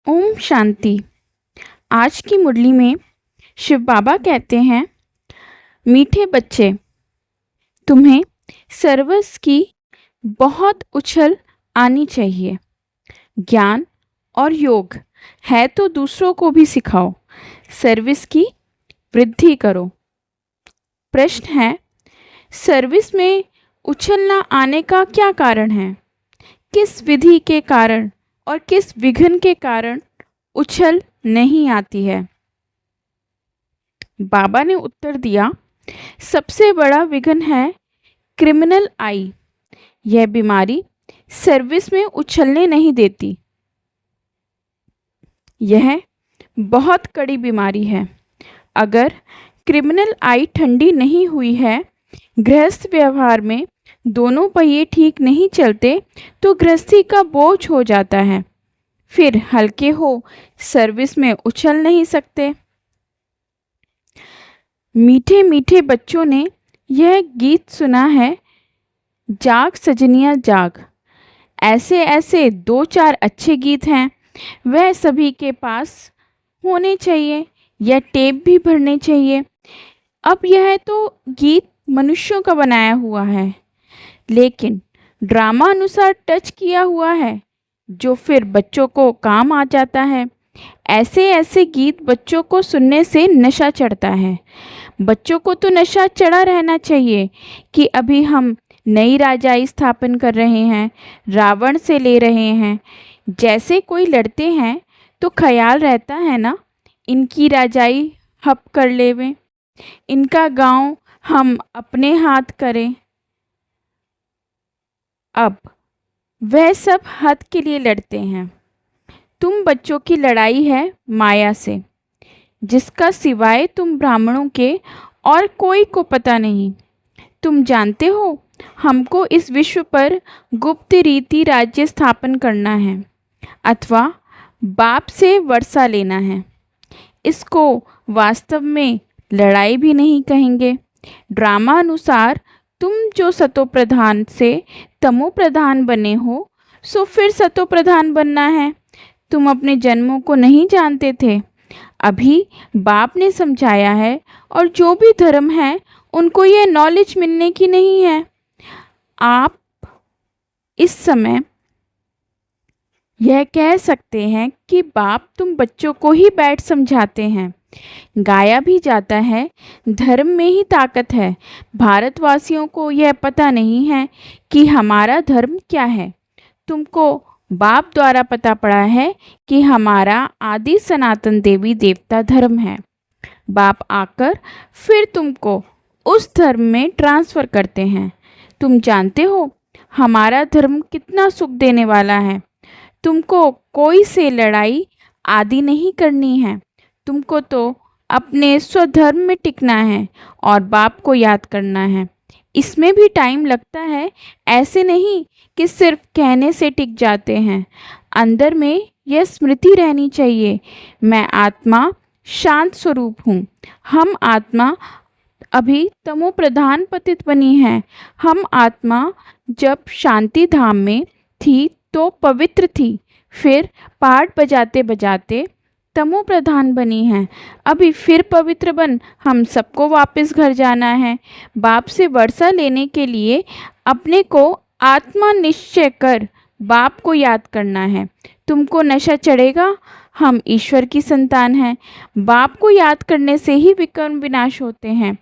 ओम शांति। आज की मुरली में शिव बाबा कहते हैं, मीठे बच्चे, तुम्हें सर्विस की बहुत उछल आनी चाहिए। ज्ञान और योग है तो दूसरों को भी सिखाओ। सर्विस की वृद्धि करो। प्रश्न है, सर्विस में उछल ना आने का क्या कारण है? किस विधि के कारण और किस विघ्न के कारण उछल नहीं आती है? बाबा ने उत्तर दिया, सबसे बड़ा विघ्न है क्रिमिनल आई। यह बीमारी सर्विस में उछलने नहीं देती। यह बहुत कड़ी बीमारी है। अगर क्रिमिनल आई ठंडी नहीं हुई है, गृहस्थ व्यवहार में दोनों पहिए ठीक नहीं चलते तो गृहस्थी का बोझ हो जाता है। फिर हल्के हो सर्विस में उछल नहीं सकते। मीठे मीठे बच्चों ने यह गीत सुना है, जाग सजनिया जाग। ऐसे ऐसे दो चार अच्छे गीत हैं, वह सभी के पास होने चाहिए या टेप भी भरने चाहिए। अब यह तो गीत मनुष्यों का बनाया हुआ है, लेकिन ड्रामा अनुसार टच किया हुआ है, जो फिर बच्चों को काम आ जाता है। ऐसे ऐसे गीत बच्चों को सुनने से नशा चढ़ता है। बच्चों को तो नशा चढ़ा रहना चाहिए कि अभी हम नई राजाई स्थापन कर रहे हैं, रावण से ले रहे हैं। जैसे कोई लड़ते हैं तो ख्याल रहता है ना, इनकी राजाई हप कर लेवें, इनका गांव हम अपने हाथ करें। अब वह सब हद के लिए लड़ते हैं। तुम बच्चों की लड़ाई है माया से, जिसका सिवाय तुम ब्राह्मणों के और कोई को पता नहीं। तुम जानते हो, हमको इस विश्व पर गुप्त रीति राज्य स्थापन करना है अथवा बाप से वर्षा लेना है। इसको वास्तव में लड़ाई भी नहीं कहेंगे। ड्रामा अनुसार तुम जो सतो प्रधान से तमो प्रधान बने हो, सो फिर सतो प्रधान बनना है। तुम अपने जन्मों को नहीं जानते थे, अभी बाप ने समझाया है। और जो भी धर्म है उनको ये नॉलेज मिलने की नहीं है। आप इस समय यह कह सकते हैं कि बाप तुम बच्चों को ही बैठ समझाते हैं। गाया भी जाता है, धर्म में ही ताकत है। भारतवासियों को यह पता नहीं है कि हमारा धर्म क्या है। तुमको बाप द्वारा पता पड़ा है कि हमारा आदि सनातन देवी देवता धर्म है। बाप आकर फिर तुमको उस धर्म में ट्रांसफ़र करते हैं। तुम जानते हो हमारा धर्म कितना सुख देने वाला है। तुमको कोई से लड़ाई आदि नहीं करनी है। तुमको तो अपने स्वधर्म में टिकना है और बाप को याद करना है। इसमें भी टाइम लगता है, ऐसे नहीं कि सिर्फ कहने से टिक जाते हैं। अंदर में यह स्मृति रहनी चाहिए, मैं आत्मा शांत स्वरूप हूँ। हम आत्मा अभी तमो प्रधान पतित बनी है। हम आत्मा जब शांति धाम में थी तो पवित्र थी, फिर पाठ बजाते बजाते तमो प्रधान बनी है। अभी फिर पवित्र बन हम सबको वापस घर जाना है। बाप से वर्षा लेने के लिए अपने को आत्मा निश्चय कर बाप को याद करना है। तुमको नशा चढ़ेगा, हम ईश्वर की संतान हैं। बाप को याद करने से ही विकर्म विनाश होते हैं।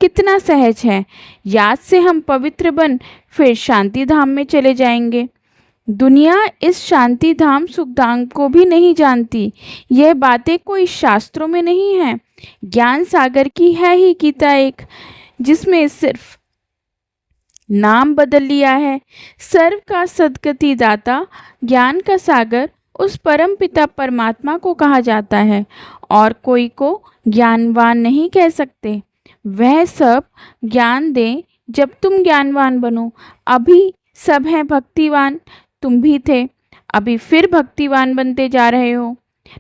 कितना सहज है। याद से हम पवित्र बन फिर शांति धाम में चले जाएंगे। दुनिया इस शांति धाम सुखधाम को भी नहीं जानती। यह बातें कोई शास्त्रों में नहीं है, ज्ञान सागर की है ही गीता एक, जिसमें सिर्फ नाम बदल लिया है। सर्व का सद्गति दाता ज्ञान का सागर उस परम पिता परमात्मा को कहा जाता है, और कोई को ज्ञानवान नहीं कह सकते। वह सब ज्ञान दे जब तुम ज्ञानवान बनो। अभी सब हैं भक्तिवान, तुम भी थे, अभी फिर भक्तिवान बनते जा रहे हो।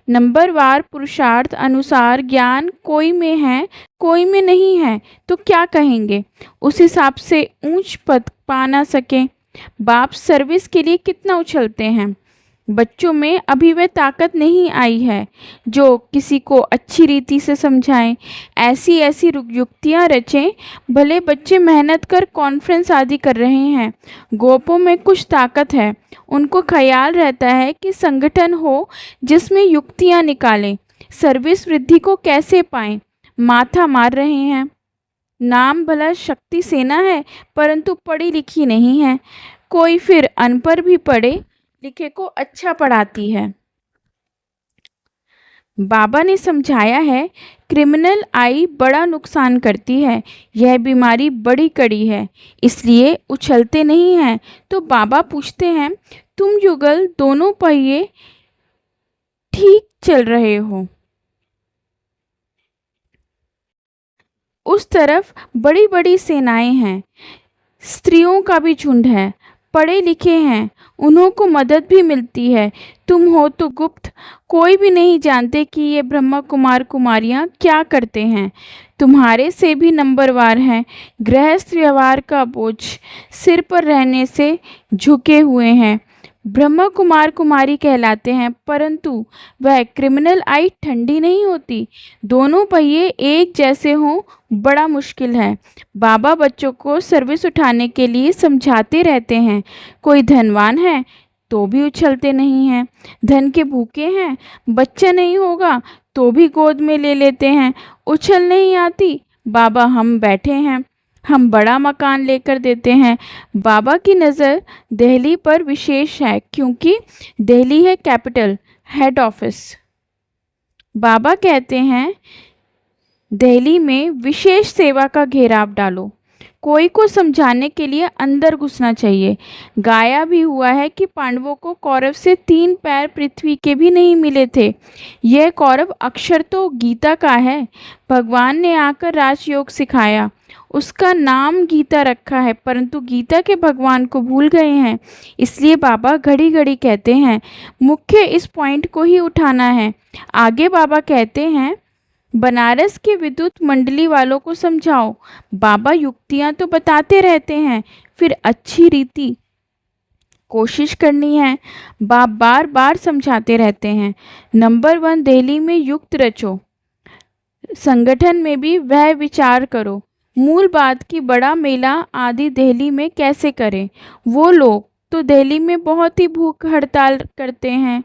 नंबरवार पुरुषार्थ अनुसार ज्ञान कोई में है कोई में नहीं है तो क्या कहेंगे? उस हिसाब से ऊंच पद पा ना सके। बाप सर्विस के लिए कितना उछलते हैं। बच्चों में अभी वह ताकत नहीं आई है जो किसी को अच्छी रीति से समझाएं। ऐसी ऐसी युक्तियां रचें। भले बच्चे मेहनत कर कॉन्फ्रेंस आदि कर रहे हैं, गोपों में कुछ ताकत है। उनको ख्याल रहता है कि संगठन हो जिसमें युक्तियां निकालें, सर्विस वृद्धि को कैसे पाएं। माथा मार रहे हैं। नाम भला शक्ति सेना है, परंतु पढ़ी लिखी नहीं है। कोई फिर अनपढ़ भी पढ़े लिखे को अच्छा पढ़ाती है। बाबा ने समझाया है, क्रिमिनल आई बड़ा नुकसान करती है। यह बीमारी बड़ी कड़ी है, इसलिए उछलते नहीं हैं। तो बाबा पूछते हैं, तुम युगल दोनों पहिए ठीक चल रहे हो। उस तरफ बड़ी बड़ी सेनाएं हैं, स्त्रियों का भी झुंड है, पढ़े लिखे हैं, उन्हों को मदद भी मिलती है। तुम हो तो गुप्त, कोई भी नहीं जानते कि ये ब्रह्मा कुमार कुमारियाँ क्या करते हैं। तुम्हारे से भी नंबरवार हैं। गृहस्थ व्यवहार का बोझ सिर पर रहने से झुके हुए हैं। ब्रह्मा कुमार कुमारी कहलाते हैं, परंतु वह क्रिमिनल आई ठंडी नहीं होती। दोनों पहिए एक जैसे हों बड़ा मुश्किल है। बाबा बच्चों को सर्विस उठाने के लिए समझाते रहते हैं। कोई धनवान है तो भी उछलते नहीं हैं, धन के भूखे हैं, बच्चा नहीं होगा तो भी गोद में ले लेते हैं। उछल नहीं आती, बाबा हम बैठे हैं, हम बड़ा मकान लेकर देते हैं। बाबा की नज़र दिल्ली पर विशेष है, क्योंकि दिल्ली है कैपिटल, हेड ऑफिस। बाबा कहते हैं, दिल्ली में विशेष सेवा का घेराव डालो। कोई को समझाने के लिए अंदर घुसना चाहिए। गाया भी हुआ है कि पांडवों को कौरव से 3 पैर पृथ्वी के भी नहीं मिले थे। यह कौरव अक्षर तो गीता का है। भगवान ने आकर राजयोग सिखाया, उसका नाम गीता रखा है, परंतु गीता के भगवान को भूल गए हैं। इसलिए बाबा घड़ी घड़ी कहते हैं, मुख्य इस पॉइंट को ही उठाना है। आगे बाबा कहते हैं, बनारस के विद्युत मंडली वालों को समझाओ। बाबा युक्तियां तो बताते रहते हैं, फिर अच्छी रीति कोशिश करनी है। बाप बार बार समझाते रहते हैं। नंबर 1 दिल्ली में युक्त रचो, संगठन में भी वह विचार करो। मूल बात की बड़ा मेला आदि दिल्ली में कैसे करें। वो लोग तो दिल्ली में बहुत ही भूख हड़ताल करते हैं।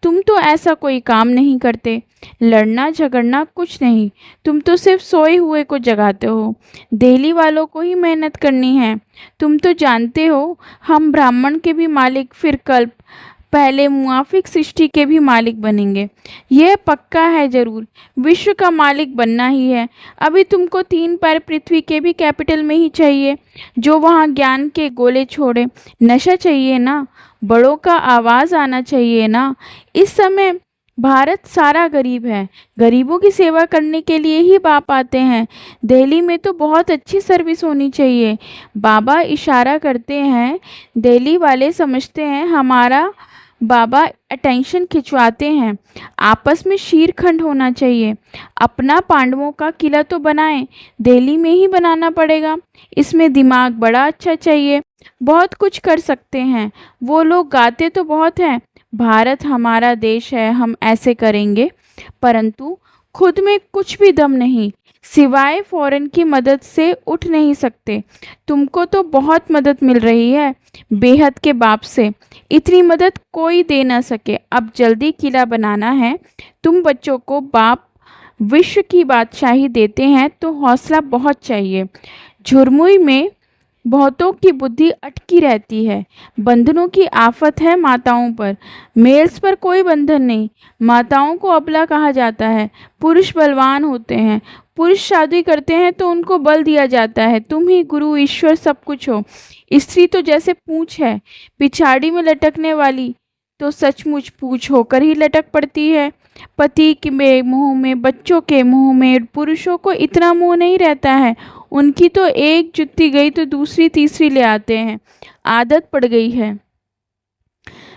तुम तो ऐसा कोई काम नहीं करते। लड़ना झगड़ना कुछ नहीं, तुम तो सिर्फ सोए हुए को जगाते हो। दिल्ली वालों को ही मेहनत करनी है। तुम तो जानते हो हम ब्राह्मण के भी मालिक फिर कल पहले मुआफिक सृष्टि के भी मालिक बनेंगे। यह पक्का है, जरूर विश्व का मालिक बनना ही है। अभी तुमको 3 पैर पृथ्वी के भी कैपिटल में ही चाहिए, जो वहाँ ज्ञान के गोले छोड़े। नशा चाहिए ना, बड़ों का आवाज़ आना चाहिए ना। इस समय भारत सारा गरीब है, गरीबों की सेवा करने के लिए ही बाप आते हैं। दिल्ली में तो बहुत अच्छी सर्विस होनी चाहिए। बाबा इशारा करते हैं, दिल्ली वाले समझते हैं हमारा बाबा अटेंशन खिंचवाते हैं। आपस में शीरखंड होना चाहिए। अपना पांडवों का किला तो बनाएं, दिल्ली में ही बनाना पड़ेगा। इसमें दिमाग बड़ा अच्छा चाहिए, बहुत कुछ कर सकते हैं। वो लोग गाते तो बहुत हैं, भारत हमारा देश है, हम ऐसे करेंगे, परंतु खुद में कुछ भी दम नहीं, सिवाय फॉरेन की मदद से उठ नहीं सकते। तुमको तो बहुत मदद मिल रही है बेहद के बाप से, इतनी मदद कोई दे ना सके। अब जल्दी किला बनाना है। तुम बच्चों को बाप विश्व की बादशाही देते हैं तो हौसला बहुत चाहिए। झुरमुई में बहुतों की बुद्धि अटकी रहती है। बंधनों की आफत है माताओं पर, मेल्स पर कोई बंधन नहीं। माताओं को अबला कहा जाता है। पुरुष बलवान होते हैं, पुरुष शादी करते हैं तो उनको बल दिया जाता है। तुम ही गुरु ईश्वर सब कुछ हो। स्त्री तो जैसे पूंछ है, पिछाड़ी में लटकने वाली, तो सचमुच पूंछ होकर ही लटक पड़ती है। पति के मुंह में, बच्चों के मुंह में पुरुषों को इतना मुंह नहीं रहता है। उनकी तो एक जुत्ती गई तो दूसरी तीसरी ले आते हैं, आदत पड़ गई है।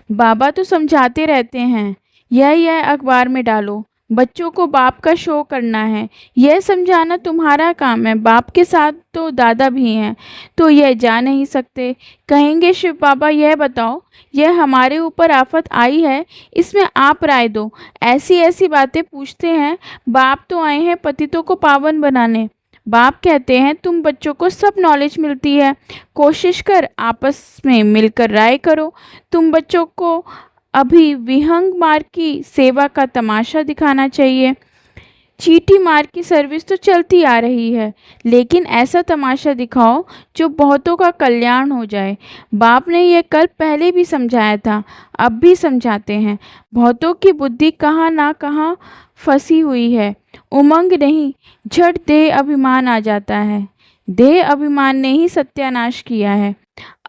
बाबा तो समझाते रहते हैं, यह अखबार में डालो। बच्चों को बाप का शो करना है, यह समझाना तुम्हारा काम है। बाप के साथ तो दादा भी हैं, तो यह जा नहीं सकते। कहेंगे शिव बाबा यह बताओ, यह हमारे ऊपर आफत आई है, इसमें आप राय दो। ऐसी ऐसी बातें पूछते हैं। बाप तो आए हैं पतितों को पावन बनाने। बाप कहते हैं तुम बच्चों को सब नॉलेज मिलती है, कोशिश कर आपस में मिलकर राय करो। तुम बच्चों को अभी विहंग मार्ग की सेवा का तमाशा दिखाना चाहिए। चीटी मार्ग की सर्विस तो चलती आ रही है, लेकिन ऐसा तमाशा दिखाओ जो बहुतों का कल्याण हो जाए। बाप ने यह कल पहले भी समझाया था, अब भी समझाते हैं। बहुतों की बुद्धि कहाँ ना कहाँ फंसी हुई है। उमंग नहीं, झट देह अभिमान आ जाता है। देह अभिमान ने ही सत्यानाश किया है।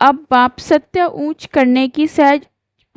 अब बाप सत्य ऊंच करने की सहज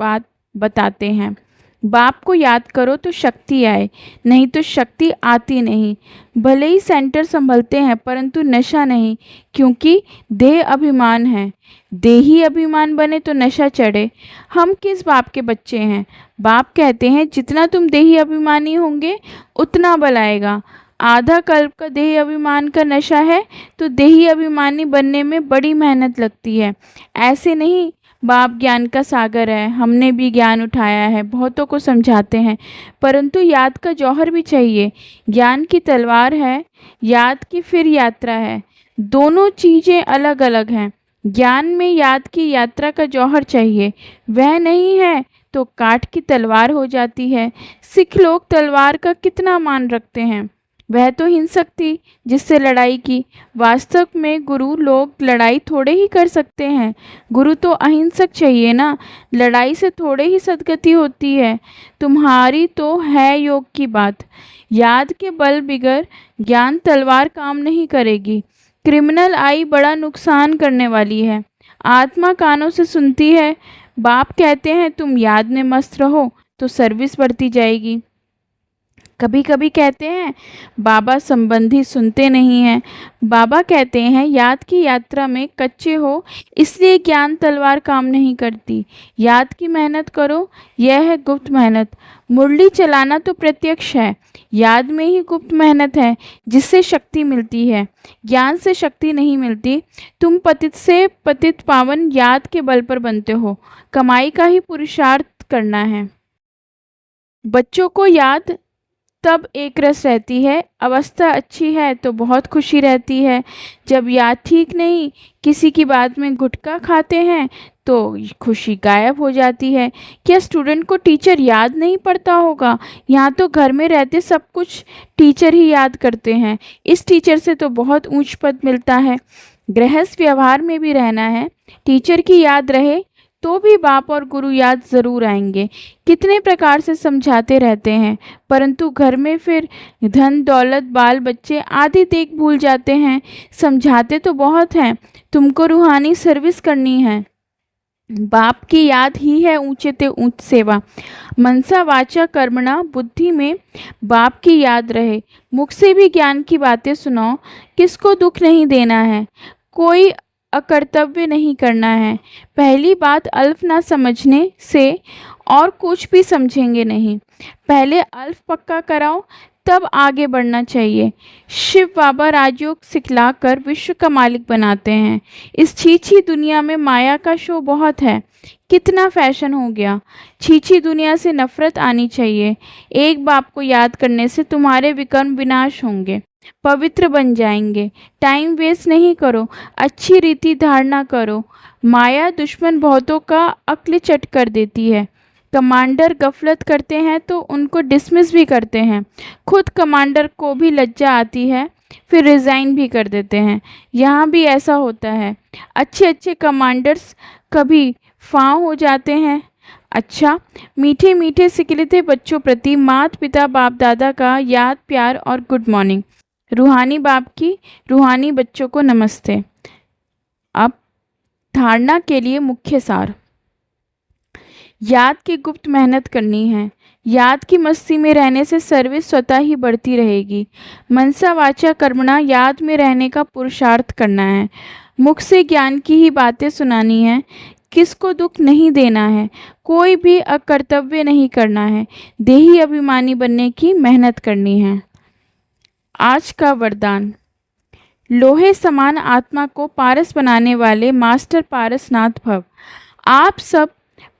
बात बताते हैं। बाप को याद करो तो शक्ति आए, नहीं तो शक्ति आती नहीं। भले ही सेंटर संभलते हैं परंतु नशा नहीं, क्योंकि देह अभिमान है। देही अभिमान बने तो नशा चढ़े। हम किस बाप के बच्चे हैं? बाप कहते हैं जितना तुम देही अभिमानी होंगे उतना बल आएगा। आधा कल्प का देही अभिमान का नशा है तो देही अभिमानी बनने में बड़ी मेहनत लगती है। ऐसे नहीं, बाप ज्ञान का सागर है, हमने भी ज्ञान उठाया है, बहुतों को समझाते हैं, परंतु याद का जौहर भी चाहिए। ज्ञान की तलवार है, याद की फिर यात्रा है। दोनों चीज़ें अलग अलग हैं। ज्ञान में याद की यात्रा का जौहर चाहिए, वह नहीं है तो काठ की तलवार हो जाती है। सिख लोग तलवार का कितना मान रखते हैं, वह तो हिंसक थी जिससे लड़ाई की। वास्तव में गुरु लोग लड़ाई थोड़े ही कर सकते हैं, गुरु तो अहिंसक चाहिए ना। लड़ाई से थोड़े ही सद्गति होती है। तुम्हारी तो है योग की बात। याद के बल बिगर ज्ञान तलवार काम नहीं करेगी। क्रिमिनल आई बड़ा नुकसान करने वाली है। आत्मा कानों से सुनती है। बाप कहते हैं तुम याद में मस्त रहो तो सर्विस बढ़ती जाएगी। कभी कभी कहते हैं बाबा संबंधी सुनते नहीं हैं। बाबा कहते हैं याद की यात्रा में कच्चे हो, इसलिए ज्ञान तलवार काम नहीं करती। याद की मेहनत करो, यह है गुप्त मेहनत। मुरली चलाना तो प्रत्यक्ष है, याद में ही गुप्त मेहनत है जिससे शक्ति मिलती है। ज्ञान से शक्ति नहीं मिलती। तुम पतित से पतित पावन याद के बल पर बनते हो। कमाई का ही पुरुषार्थ करना है। बच्चों को याद तब एक रस रहती है, अवस्था अच्छी है तो बहुत खुशी रहती है। जब याद ठीक नहीं, किसी की बात में गुटखा खाते हैं तो खुशी गायब हो जाती है। क्या स्टूडेंट को टीचर याद नहीं पड़ता होगा? यहाँ तो घर में रहते सब कुछ टीचर ही याद करते हैं। इस टीचर से तो बहुत ऊंच पद मिलता है। गृहस्थ व्यवहार में भी रहना है, टीचर की याद रहे तो भी बाप और गुरु याद ज़रूर आएंगे। कितने प्रकार से समझाते रहते हैं, परंतु घर में फिर धन दौलत बाल बच्चे आदि देख भूल जाते हैं। समझाते तो बहुत हैं, तुमको रूहानी सर्विस करनी है। बाप की याद ही है ऊंचे ते ऊंच सेवा। मनसा वाचा कर्मणा बुद्धि में बाप की याद रहे। मुख से भी ज्ञान की बातें सुनाओ। किसको दुख नहीं देना है, कोई अकर्तव्य नहीं करना है। पहली बात अल्प ना समझने से और कुछ भी समझेंगे नहीं। पहले अल्प पक्का कराओ तब आगे बढ़ना चाहिए। शिव बाबा राजयोग सिखलाकर विश्व का मालिक बनाते हैं। इस छीछी दुनिया में माया का शो बहुत है। कितना फैशन हो गया। छीछी दुनिया से नफरत आनी चाहिए। एक बाप को याद करने से तुम्हारे विकर्म विनाश होंगे, पवित्र बन जाएंगे। टाइम वेस्ट नहीं करो, अच्छी रीति धारणा करो। माया दुश्मन बहुतों का अक्ल चट कर देती है। कमांडर गफलत करते हैं तो उनको डिसमिस भी करते हैं। खुद कमांडर को भी लज्जा आती है, फिर रिज़ाइन भी कर देते हैं। यहाँ भी ऐसा होता है। अच्छे अच्छे कमांडर्स कभी फांव हो जाते हैं। अच्छा, मीठे मीठे सिकलते बच्चों प्रति माता पिता बाप दादा का याद प्यार और गुड मॉर्निंग। रूहानी बाप की रूहानी बच्चों को नमस्ते। अब धारणा के लिए मुख्य सार। याद की गुप्त मेहनत करनी है। याद की मस्ती में रहने से सर्विस स्वतः ही बढ़ती रहेगी। मनसा वाचा कर्मणा याद में रहने का पुरुषार्थ करना है। मुख से ज्ञान की ही बातें सुनानी है। किसको दुख नहीं देना है, कोई भी अकर्तव्य नहीं करना है, देही अभिमानी बनने की मेहनत करनी है। आज का वरदान। लोहे समान आत्मा को पारस बनाने वाले मास्टर पारसनाथ भव। आप सब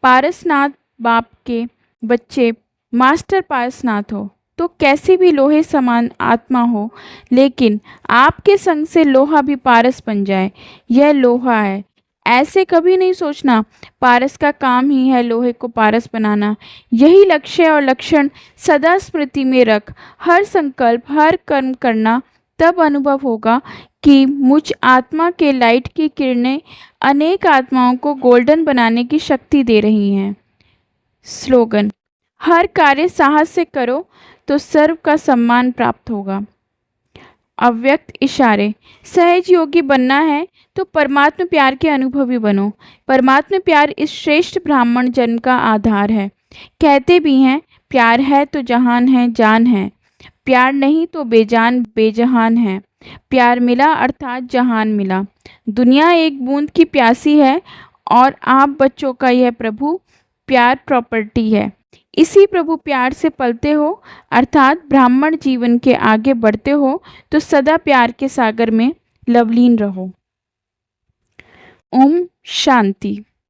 पारसनाथ बाप के बच्चे मास्टर पारसनाथ हो, तो कैसी भी लोहे समान आत्मा हो, लेकिन आपके संग से लोहा भी पारस बन जाए। यह लोहा है, ऐसे कभी नहीं सोचना पारस का काम ही है लोहे को पारस बनाना। यही लक्ष्य और लक्षण सदा स्मृति में रख हर संकल्प हर कर्म करना, तब अनुभव होगा कि मुझ आत्मा के लाइट की किरणें अनेक आत्माओं को गोल्डन बनाने की शक्ति दे रही हैं। स्लोगन। हर कार्य साहस से करो तो सर्व का सम्मान प्राप्त होगा। अव्यक्त इशारे। सहज योगी बनना है तो परमात्म प्यार के अनुभवी बनो। परमात्म प्यार इस श्रेष्ठ ब्राह्मण जन्म का आधार है। कहते भी हैं प्यार है तो जहान है जान है, प्यार नहीं तो बेजान बेजहान है। प्यार मिला अर्थात जहान मिला। दुनिया एक बूंद की प्यासी है और आप बच्चों का यह प्रभु प्यार प्रॉपर्टी है। इसी प्रभु प्यार से पलते हो अर्थात ब्राह्मण जीवन के आगे बढ़ते हो तो सदा प्यार के सागर में लवलीन रहो। ओम शांति।